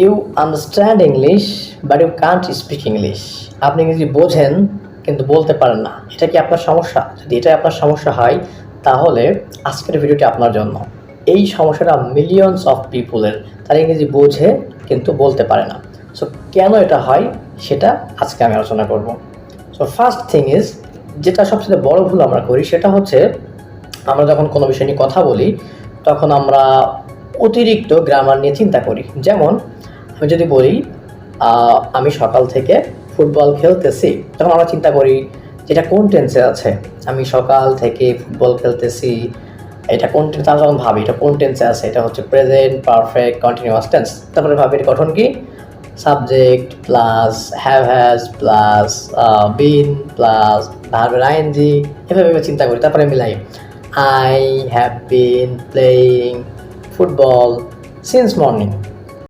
You understand English but you can't speak English. আপনি ইংরেজি বোঝেন কিন্তু বলতে পারেন না। এটা কি আপনার সমস্যা? যদি এটাই আপনার সমস্যা হয় তাহলে আজকের ভিডিওটি আপনার জন্য। এই সমস্যাটা মিলিয়নস অফ পিপুলের, তারা ইংরেজি বোঝে কিন্তু বলতে পারে না। সো কেন এটা হয় সেটা আজকে আমি আলোচনা করব। সো ফার্স্ট থিং ইজ, যেটা সবচেয়ে বড় ভুল আমরা করি সেটা হচ্ছে আমরা যখন কোনো বিষয় নিয়ে কথা বলি তখন আমরা অতিরিক্ত গ্রামার নিয়ে চিন্তা করি। যেমন আমি যদি বলি আমি সকাল থেকে ফুটবল খেলতেছি, তখন আমরা চিন্তা করি যেটা কোন টেন্সে আছে। আমি সকাল থেকে ফুটবল খেলতেছি, এটা কোন টেন্স? আমরা যখন ভাবি এটা কোন টেন্সে আছে, এটা হচ্ছে প্রেজেন্ট পারফেক্ট কন্টিনিউয়াস টেন্স। তারপরে ভাবি এর গঠন কি, subject plus have has plus been plus ভার্বের আইএনজি, এভাবে চিন্তা করি। তারপরে মিলাই, I have been playing football since morning.